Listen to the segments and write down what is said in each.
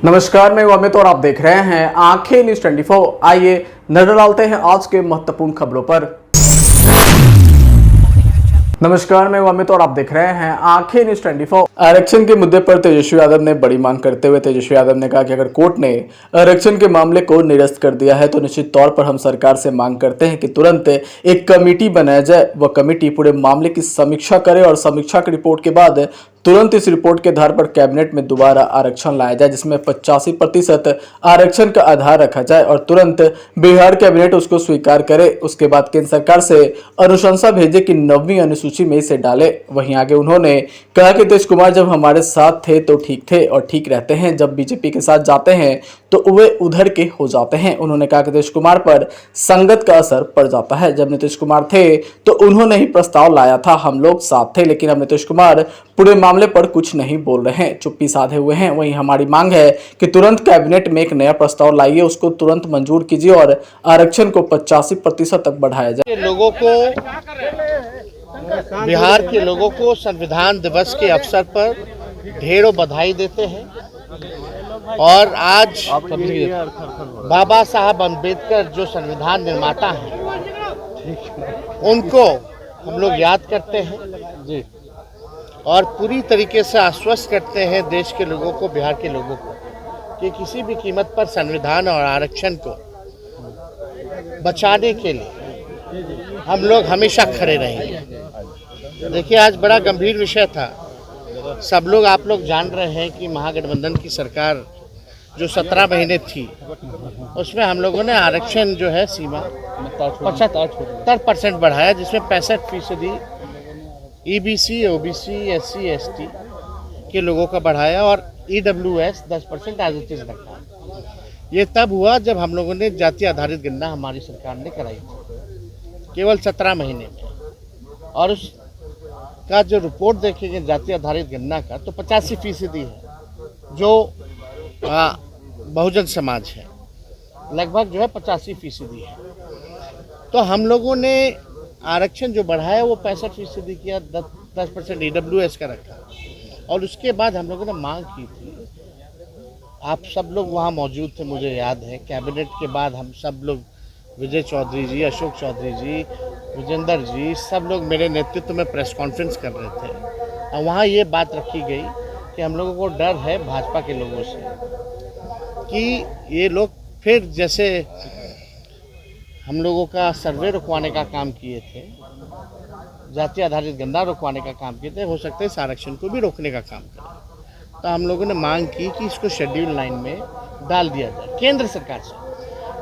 नमस्कार, मैं अमित और आप देख रहे हैं आंखें न्यूज 24। आइए नजर डालते हैं आज के महत्वपूर्ण खबरों पर। नमस्कार, मैं अमित और आप देख रहे हैं आंखें न्यूज 24। आरक्षण के मुद्दे पर तेजस्वी यादव ने बड़ी मांग करते हुए तेजस्वी यादव ने कहा कि अगर कोर्ट ने आरक्षण के मामले को निरस्त कर दिया है तो निश्चित तौर पर हम सरकार से मांग करते हैं कि तुरंत एक कमेटी बनाया जाए। वह कमेटी पूरे मामले की समीक्षा करे और समीक्षा की रिपोर्ट के बाद तुरंत इस रिपोर्ट के आधार पर कैबिनेट में दोबारा आरक्षण लाया जाए, जिसमें 85% आरक्षण का आधार रखा जाए और तुरंत बिहार कैबिनेट उसको स्वीकार करे। उसके बाद केंद्र सरकार से अनुशंसा भेजे कि 9वीं अनुसूची में इसे डाले। वहीं आगे उन्होंने कहा कि नीतीश कुमार जब हमारे साथ थे तो ठीक थे और ठीक रहते हैं, जब बीजेपी के साथ जाते हैं तो वे उधर के हो जाते हैं। उन्होंने कहा कि नीतीश कुमार पर संगत का असर पड़ जाता है। जब नीतीश कुमार थे तो उन्होंने ही प्रस्ताव लाया था, हम लोग साथ थे, लेकिन अब नीतीश कुमार पूरे मामले पर कुछ नहीं बोल रहे हैं, चुप्पी साधे हुए हैं। वहीं हमारी मांग है कि तुरंत कैबिनेट में एक नया प्रस्ताव लाइए, उसको तुरंत मंजूर कीजिए और आरक्षण को 85% तक बढ़ाया जाए। लोगों को, बिहार के लोगों को संविधान दिवस के अवसर पर ढेरों बधाई देते हैं और आज बाबा साहब अम्बेडकर जो संविधान निर्माता हैं उनको हम लोग याद करते हैं जी, और पूरी तरीके से आश्वस्त करते हैं देश के लोगों को, बिहार के लोगों को, कि किसी भी कीमत पर संविधान और आरक्षण को बचाने के लिए हम लोग हमेशा खड़े रहेंगे। देखिए, आज बड़ा गंभीर विषय था। सब लोग, आप लोग जान रहे हैं कि महागठबंधन की सरकार जो 17 महीने थी उसमें हम लोगों ने आरक्षण जो है सीमा 75% बढ़ाया, जिसमें 65% EBC, OBC, SC, ST के लोगों का बढ़ाया और EWS 10% एज इट इज रखा। ये तब हुआ जब हम लोगों ने जाति आधारित गणना हमारी सरकार ने कराई थी, केवल 17 महीने में। और उसका जो रिपोर्ट देखेंगे जाति आधारित गणना का, तो 85% है जो बहुजन समाज है, लगभग जो है 85% है। तो हम लोगों ने आरक्षण जो बढ़ाया वो 65% किया, 10% EWS का रखा। और उसके बाद हम लोगों ने मांग की थी, आप सब लोग वहाँ मौजूद थे, मुझे याद है, कैबिनेट के बाद हम सब लोग, विजय चौधरी जी, अशोक चौधरी जी, विजेंद्र जी, सब लोग मेरे नेतृत्व में प्रेस कॉन्फ्रेंस कर रहे थे और वहाँ ये बात रखी गई कि हम लोगों को डर है भाजपा के लोगों से कि ये लोग फिर जैसे हम लोगों का सर्वे रुकवाने का काम किए थे, जाति आधारित गणना रुकवाने का काम किए थे, हो सकता है इस आरक्षण को भी रोकने का काम करें। तो हम लोगों ने मांग की कि इसको शेड्यूल लाइन में डाल दिया जाए केंद्र सरकार से।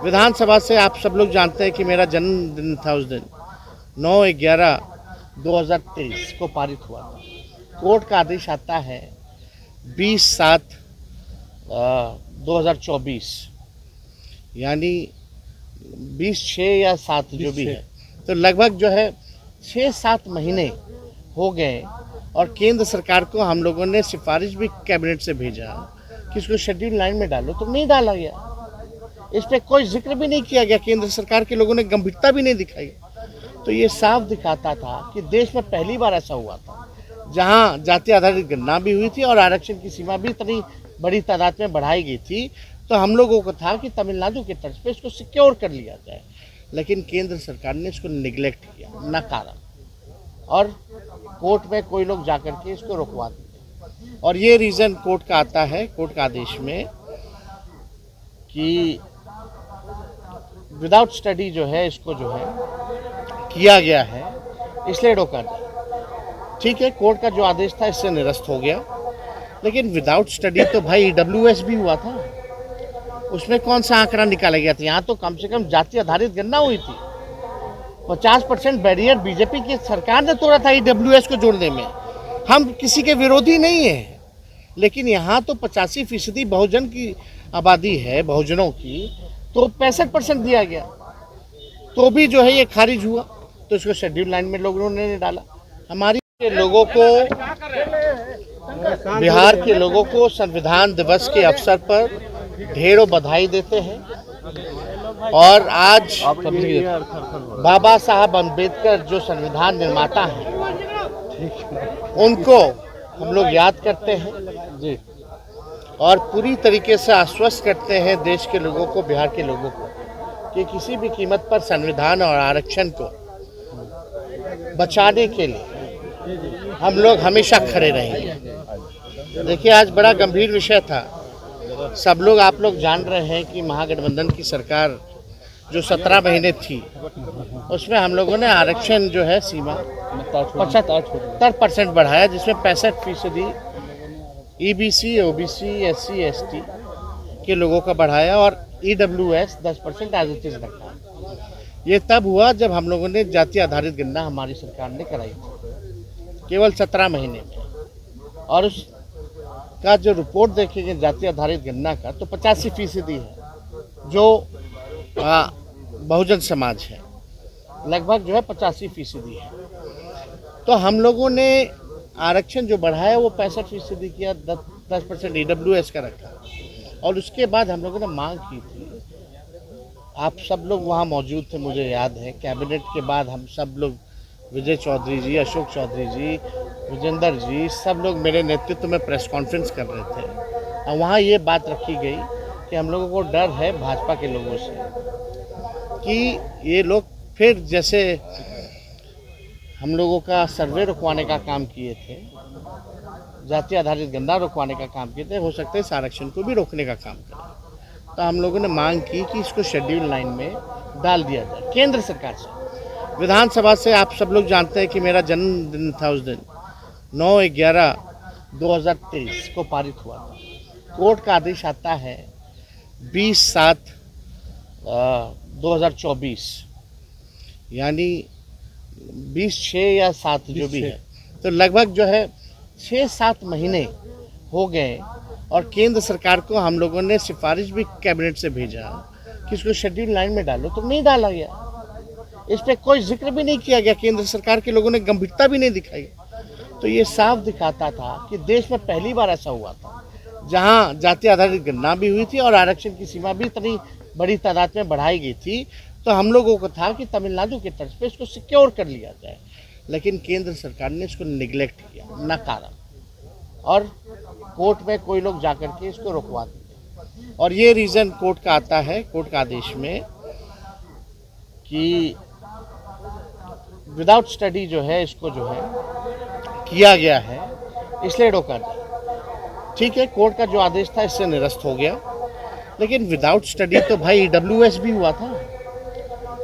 विधानसभा से आप सब लोग जानते हैं कि मेरा जन्मदिन था उस दिन, 9/11/2023 को पारित हुआ था। कोर्ट का आदेश आता है 20/7/2024, यानी 20/6 या 7 जो भी है, तो लगभग जो है 6-7 महीने हो गए और केंद्र सरकार को हम लोगों ने सिफारिश भी कैबिनेट से भेजा कि इसको शेड्यूल लाइन में डालो, तो नहीं डाला गया। इस पर कोई जिक्र भी नहीं किया गया, केंद्र सरकार के लोगों ने गंभीरता भी नहीं दिखाई। तो ये साफ दिखाता था कि देश में पहली बार ऐसा हुआ था जहाँ जाति आधारित गणना भी हुई थी और आरक्षण की सीमा भी इतनी बड़ी तादाद में बढ़ाई गई थी। तो हम लोगों को था कि तमिलनाडु के तर्ज पे इसको सिक्योर कर लिया जाए, लेकिन केंद्र सरकार ने इसको निगलेक्ट किया, नकारा, और कोर्ट में कोई लोग जाकर के इसको रुकवा दिए। और ये रीज़न कोर्ट का आता है, कोर्ट का आदेश में, कि विदाउट स्टडी जो है इसको जो है किया गया है, इसलिए रोका जाए। ठीक है, कोर्ट का जो आदेश था इससे निरस्त हो गया, लेकिन विदाउट स्टडी तो भाई EWS भी हुआ था, उसमें कौन सा आंकड़ा निकाला गया था? यहाँ तो कम से कम जाति आधारित गणना हुई थी। 50% बैरियर बीजेपी की सरकार ने तोड़ा था EWS को जोड़ने में। हम किसी के विरोधी नहीं है, लेकिन यहाँ तो 85% बहुजन की आबादी है, बहुजनों की, तो 65% दिया गया, तो भी जो है ये खारिज हुआ। तो इसको शेड्यूल लाइन में लोगों ने डाला। हमारी लोगों को, बिहार के लोगों को संविधान दिवस के अवसर पर ढेरों बधाई देते हैं और आज बाबा साहब अम्बेडकर जो संविधान निर्माता हैं उनको हम लोग याद करते हैं जी, और पूरी तरीके से आश्वस्त करते हैं देश के लोगों को, बिहार के लोगों को, कि किसी भी कीमत पर संविधान और आरक्षण को बचाने के लिए हम लोग हमेशा खड़े रहेंगे। देखिए, आज बड़ा गंभीर विषय था। सब लोग, आप लोग जान रहे हैं कि महागठबंधन की सरकार जो 17 महीने थी, उसमें हम लोगों ने आरक्षण जो है सीमा 75% बढ़ाया, जिसमें 65% EBC, OBC, SC, ST के लोगों का बढ़ाया और EWS 10% एज इट इज रखा। ये तब हुआ जब हम लोगों ने जाति आधारित गणना हमारी सरकार ने कराई थी, केवल 17 महीने में। और उसका जो रिपोर्ट देखेंगे जाति आधारित गणना का, तो 85% है जो बहुजन समाज है, लगभग जो है 85% है। तो हम लोगों ने आरक्षण जो बढ़ाया वो 65% किया, 10% EWS का रखा। और उसके बाद हम लोगों ने मांग की थी, आप सब लोग वहाँ मौजूद थे, मुझे याद है, कैबिनेट के बाद हम सब लोग, विजय चौधरी जी, अशोक चौधरी जी, विजेंद्र जी, सब लोग मेरे नेतृत्व में प्रेस कॉन्फ्रेंस कर रहे थे। और वहाँ ये बात रखी गई कि हम लोगों को डर है भाजपा के लोगों से कि ये लोग फिर जैसे हम लोगों का सर्वे रुकवाने का काम किए थे, जाति आधारित गणना रुकवाने का काम किए थे, हो सकता है इस आरक्षण को भी रोकने का काम करें। तो हम लोगों ने मांग की कि इसको शेड्यूल 9 में डाल दिया जाए केंद्र सरकार से। विधानसभा से आप सब लोग जानते हैं कि मेरा जन्मदिन था उस दिन, 9/11/2023 को पारित हुआ था। कोर्ट का आदेश आता है 20/7/2024, यानी 20/6 या 7 जो भी है, तो लगभग जो है 6-7 महीने हो गए। और केंद्र सरकार को हम लोगों ने सिफारिश भी कैबिनेट से भेजा कि इसको शेड्यूल 9 में डालो, तो नहीं डाला गया। इस पर कोई जिक्र भी नहीं किया गया, केंद्र सरकार के लोगों ने गंभीरता भी नहीं दिखाई। तो ये साफ दिखाता था कि देश में पहली बार ऐसा हुआ था जहां जाति आधारित गणना भी हुई थी और आरक्षण की सीमा भी इतनी बड़ी तादाद में बढ़ाई गई थी। तो हम लोगों को था कि तमिलनाडु की तर्ज पे इसको सिक्योर कर लिया जाए, लेकिन केंद्र सरकार ने इसको निगलेक्ट किया, नकारा, और कोर्ट में कोई लोग जाकर के इसको रुकवा दिए। और ये रीज़न कोर्ट का आता है, कोर्ट का आदेश में, कि विदाउट स्टडी जो है इसको जो है किया गया है, इसलिए रोका जाए। ठीक है, कोर्ट का जो आदेश था इससे निरस्त हो गया, लेकिन विदाउट स्टडी तो भाई EWS भी हुआ था,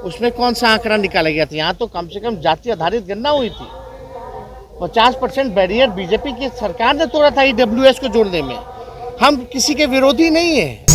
उसमें कौन सा आंकड़ा निकाला गया था? यहाँ तो कम से कम जाति आधारित गणना हुई थी। 50% बैरियर बीजेपी की सरकार ने तोड़ा था EWS को जोड़ने में। हम किसी के विरोधी नहीं है।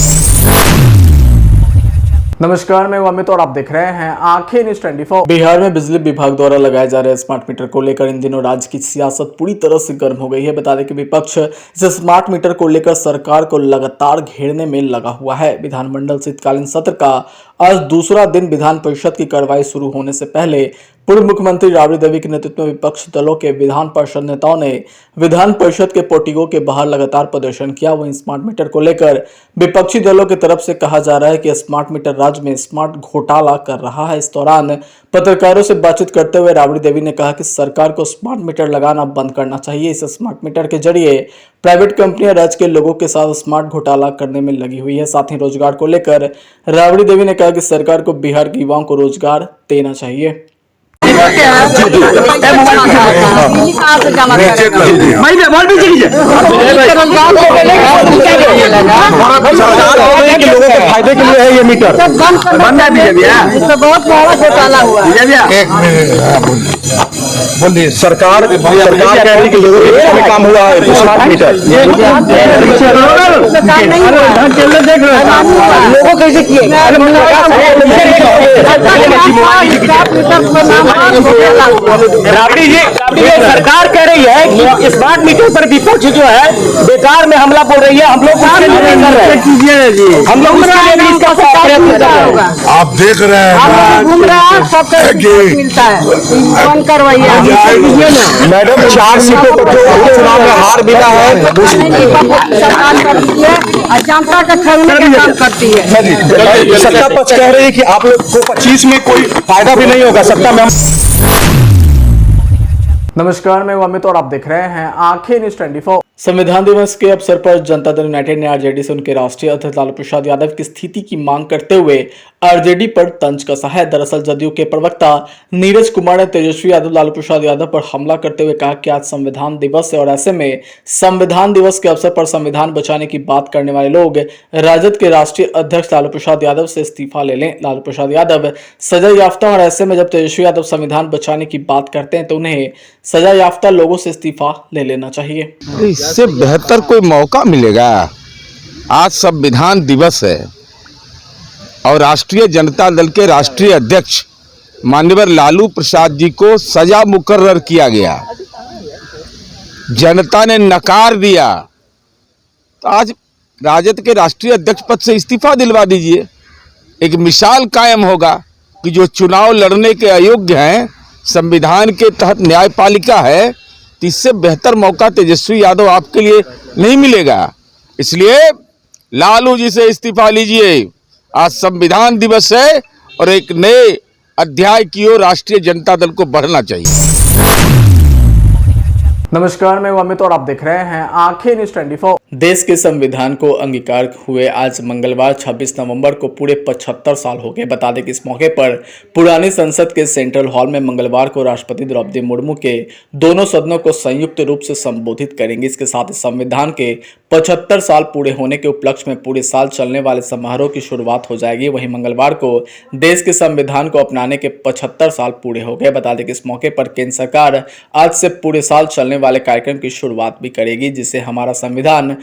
नमस्कार, मैं अमित और आप देख रहे हैं आंखें न्यूज़ 24। बिहार में बिजली विभाग द्वारा लगाए जा रहे स्मार्ट मीटर को लेकर इन दिनों राज्य की सियासत पूरी तरह से गर्म हो गई है। बता दें कि विपक्ष इस स्मार्ट मीटर को लेकर सरकार को लगातार घेरने में लगा हुआ है। विधानमंडल शीतकालीन सत्र का आज दूसरा दिन विधान परिषद की कार्रवाई शुरू होने से पहले पूर्व मुख्यमंत्री राबड़ी देवी के नेतृत्व में विपक्ष दलों के विधान परिषद नेताओं ने विधान परिषद के पोर्टिको के बाहर लगातार प्रदर्शन किया। वहीं स्मार्ट मीटर को लेकर विपक्षी दलों की तरफ से कहा जा रहा है कि स्मार्ट मीटर राज्य में स्मार्ट घोटाला कर रहा है। इस दौरान पत्रकारों से बातचीत करते हुए राबड़ी देवी ने कहा कि सरकार को स्मार्ट मीटर लगाना बंद करना चाहिए। इस स्मार्ट मीटर के जरिए प्राइवेट कंपनियां राज्य के लोगों के साथ स्मार्ट घोटाला करने में लगी हुई है। साथ ही रोजगार को लेकर राबड़ी देवी ने कहा कि सरकार को बिहार के युवाओं को रोजगार देना चाहिए। लोगों के फायदे के लिए है ये मीटर, बहुत बड़ा घोटाला हुआ। बोलिए, सरकार कह रही है कि लोगों के हित में काम हुआ है स्मार्ट मीटर। लोगों कैसे किए? राबड़ी जी, सरकार कह रही है कि स्मार्ट मीटर पर विपक्ष जो है बेकार में हमला बोल रही है। हम लोग उसके लिए नहीं कर रहे हैं, हम लोग उसके लिए भी इसका प्रयत्न कर रहे हैं। आप देख रहे हैं घूम रहा है, सबको मिलता है, बंद करवाइए मैडम। 4 सीटों पर जो चुनाव में हार मिला है सरकार करती है, जनता का ठगने का काम करती है। सत्ता पक्ष कह रही है कि आप लोग को 25 में कोई फायदा भी नहीं होगा सत्ता में। नमस्कार, मैं अमित और आप देख रहे हैं आंखें न्यूज़ 24। संविधान दिवस के अवसर पर जनता दल यूनाइटेड ने आरजेडी से उनके राष्ट्रीय अध्यक्ष लालू प्रसाद यादव की स्थिति की मांग करते हुए आरजेडी पर तंज कसा है। दरअसल जदयू के प्रवक्ता नीरज कुमार ने तेजस्वी यादव लालू प्रसाद यादव पर हमला करते हुए कहा कि आज संविधान दिवस है और ऐसे में संविधान दिवस के अवसर पर संविधान बचाने की बात करने वाले लोग राजद के राष्ट्रीय अध्यक्ष लालू प्रसाद यादव से इस्तीफा ले लें। लालू प्रसाद यादव सजा याफ्ता और ऐसे में जब तेजस्वी यादव संविधान बचाने की बात करते हैं तो उन्हें सजा याफ्ता लोगों से इस्तीफा ले लेना चाहिए। इससे बेहतर कोई मौका मिलेगा? आज संविधान दिवस है और राष्ट्रीय जनता दल के राष्ट्रीय अध्यक्ष माननीय लालू प्रसाद जी को सजा मुकर्रर किया गया, जनता ने नकार दिया, तो आज राजद के राष्ट्रीय अध्यक्ष पद से इस्तीफा दिलवा दीजिए। एक मिसाल कायम होगा कि जो चुनाव लड़ने के अयोग्य हैं, संविधान के तहत न्यायपालिका है, तो इससे बेहतर मौका तेजस्वी यादव आपके लिए नहीं मिलेगा। इसलिए लालू जी से इस्तीफा लीजिए। आज संविधान दिवस है और एक नए अध्याय की ओर राष्ट्रीय जनता दल को बढ़ना चाहिए। नमस्कार, मैं अमित और आप देख रहे हैं आंखें न्यूज़ 24। देश के संविधान को अंगीकार हुए आज मंगलवार 26 नवंबर को पूरे 75 साल हो गए। बता दें कि इस मौके पर पुरानी संसद के सेंट्रल हॉल में मंगलवार को राष्ट्रपति द्रौपदी मुर्मू के दोनों सदनों को संयुक्त रूप से संबोधित करेंगे। इसके साथ ही संविधान के 75 साल पूरे होने के उपलक्ष्य में पूरे साल चलने वाले समारोह की शुरुआत हो जाएगी। वहीं मंगलवार को देश के संविधान को अपनाने के 75 साल पूरे हो गए। बता दें कि इस मौके पर केंद्र सरकार आज से पूरे साल चलने वाले कार्यक्रम की शुरुआत भी करेगी, जिसे हमारा संविधान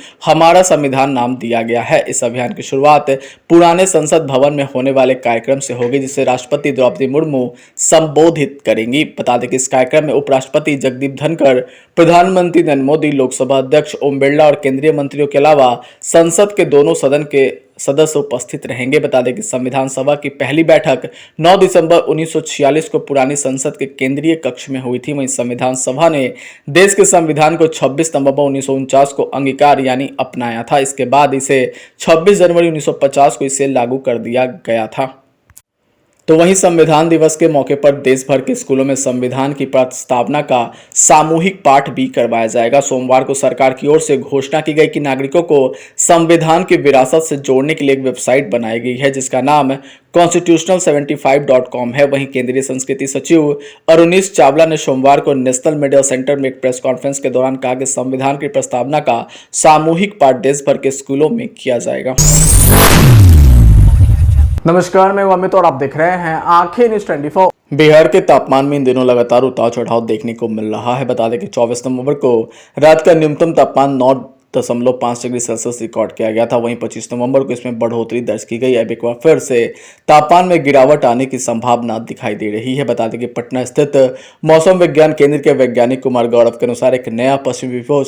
नाम दिया गया है। इस अभियान की शुरुआत पुराने संसद भवन में होने वाले कार्यक्रम से होगी, जिसे राष्ट्रपति द्रौपदी मुर्मू संबोधित करेंगी। बता दें कि इस कार्यक्रम में उपराष्ट्रपति जगदीप धनखड़, प्रधानमंत्री नरेंद्र मोदी, लोकसभा अध्यक्ष ओम बिरला और केंद्रीय मंत्रियों के अलावा संसद के दोनों सदन के सदस्य उपस्थित रहेंगे। बता दें कि संविधान सभा की पहली बैठक 9 दिसंबर 1946 को पुरानी संसद के केंद्रीय कक्ष में हुई थी। वहीं संविधान सभा ने देश के संविधान को 26 नवंबर 1949 को अंगीकार यानी अपनाया था। इसके बाद इसे 26 जनवरी 1950 को इसे लागू कर दिया गया था। तो वहीं संविधान दिवस के मौके पर देश भर के स्कूलों में संविधान की प्रस्तावना का सामूहिक पाठ भी करवाया जाएगा। सोमवार को सरकार की ओर से घोषणा की गई कि नागरिकों को संविधान की विरासत से जोड़ने के लिए एक वेबसाइट बनाई गई है, जिसका नाम constitutional75.com है। वहीं केंद्रीय संस्कृति सचिव अरुणीश चावला ने सोमवार को नेशनल मीडिया सेंटर में एक प्रेस कॉन्फ्रेंस के दौरान कहा कि संविधान की प्रस्तावना का सामूहिक पाठ देश भर के स्कूलों में किया जाएगा। नमस्कार, मैं अमित और आप देख रहे हैं आंखें न्यूज़ 24। बिहार के तापमान में इन दिनों लगातार उतार चढ़ाव देखने को मिल रहा है। बता दें कि 24 नवंबर को रात का न्यूनतम तापमान 9.5 डिग्री सेल्सियस रिकॉर्ड किया गया था। वहीं 25 नवंबर को इसमें बढ़ोतरी दर्ज की गई। अब एक बार फिर से तापमान में गिरावट आने की संभावना दिखाई दे रही है। बता दें कि पटना स्थित मौसम विज्ञान केंद्र के वैज्ञानिक कुमार गौरव के अनुसार एक नया पश्चिमी विक्षोभ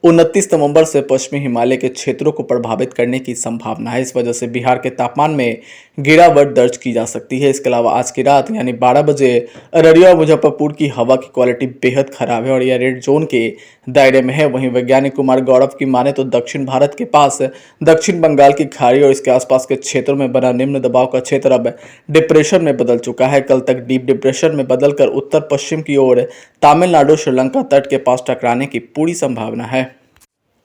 29 नवंबर से पश्चिमी हिमालय के क्षेत्रों को प्रभावित करने की संभावना है। इस वजह से बिहार के तापमान में गिरावट दर्ज की जा सकती है। इसके अलावा आज की रात यानी 12 बजे अररिया और मुजफ्फरपुर की हवा की क्वालिटी बेहद खराब है और यह रेड जोन के दायरे में है। वहीं वैज्ञानिक कुमार गौरव की माने तो दक्षिण भारत के पास दक्षिण बंगाल की खाड़ी और इसके आसपास के क्षेत्रों में बना निम्न दबाव का क्षेत्र अब डिप्रेशन में बदल चुका है। कल तक डीप डिप्रेशन में बदलकर उत्तर पश्चिम की ओर तमिलनाडु श्रीलंका तट के पास टकराने की पूरी संभावना है।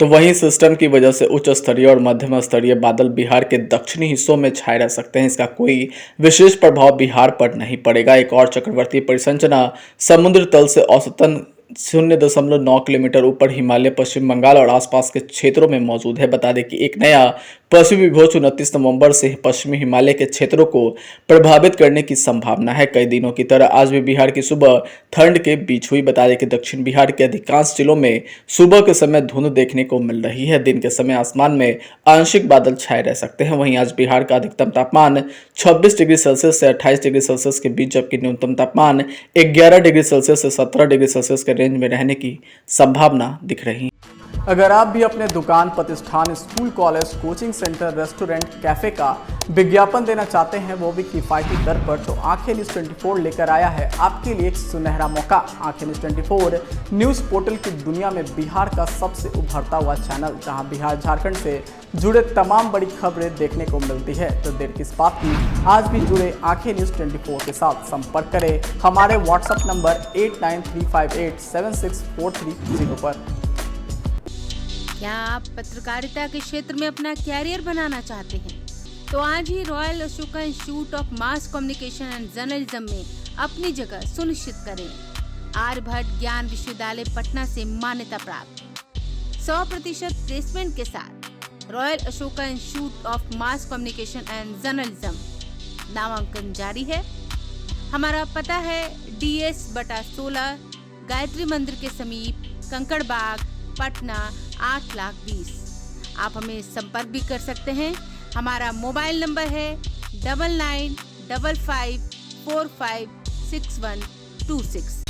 तो वहीं सिस्टम की वजह से उच्च स्तरीय और मध्यम स्तरीय बादल बिहार के दक्षिणी हिस्सों में छाए रह सकते हैं। इसका कोई विशेष प्रभाव बिहार पर नहीं पड़ेगा। एक और चक्रवाती परिसंरचना समुद्र तल से औसतन 0.9 किलोमीटर ऊपर हिमालय, पश्चिम बंगाल और आसपास के क्षेत्रों में मौजूद है। बता दें कि एक नया पश्चिमी विक्षोभ 29 नवंबर से पश्चिमी हिमालय के क्षेत्रों को प्रभावित करने की संभावना है। कई दिनों की तरह आज भी बिहार की सुबह ठंड के बीच हुई। बता दें कि दक्षिण बिहार के अधिकांश जिलों में सुबह के समय धुंध देखने को मिल रही है। दिन के समय आसमान में आंशिक बादल छाए रह सकते हैं। वहीं आज बिहार का अधिकतम तापमान 26 डिग्री सेल्सियस से 28 डिग्री सेल्सियस के बीच, जबकि न्यूनतम तापमान 11 डिग्री सेल्सियस से 17 डिग्री सेल्सियस के रेंज में रहने की संभावना दिख रही है। अगर आप भी अपने दुकान, प्रतिष्ठान, school, college, coaching centre, restaurant, cafe का विज्ञापन देना चाहते हैं, वो भी किफायती दर पर, तो आंखें न्यूज़ 24 लेकर आया है आपके लिए एक सुनहरा मौका। आंखें न्यूज़ 24 न्यूज़ पोर्टल की दुनिया में बिहार का सबसे उभरता हुआ चैनल, जहां बिहार झारखंड से जुड़े तमाम बड़ी खबरें देखने को मिलती है। तो देर किस बात की, आज भी जुड़े आंखें न्यूज़ 24 के साथ। संपर्क करें हमारे व्हाट्सएप नंबर 8935876430 पर। क्या आप पत्रकारिता के क्षेत्र में अपना कैरियर बनाना चाहते हैं? तो आज ही Royal Ashoka Institute of Mass Communication and Journalism में अपनी जगह सुनिश्चित करें। आर्यभट्ट ज्ञान विश्वविद्यालय पटना से मान्यता प्राप्त 100% प्लेसमेंट के साथ royal Ashoka Institute of Mass Communication and journalism नामांकन जारी है। हमारा पता है DS/16 गायत्री मंदिर के समीप कंकड़ बाग पटना 8,20,000। आप हमें संपर्क भी कर सकते हैं। हमारा मोबाइल नंबर है 9955456126।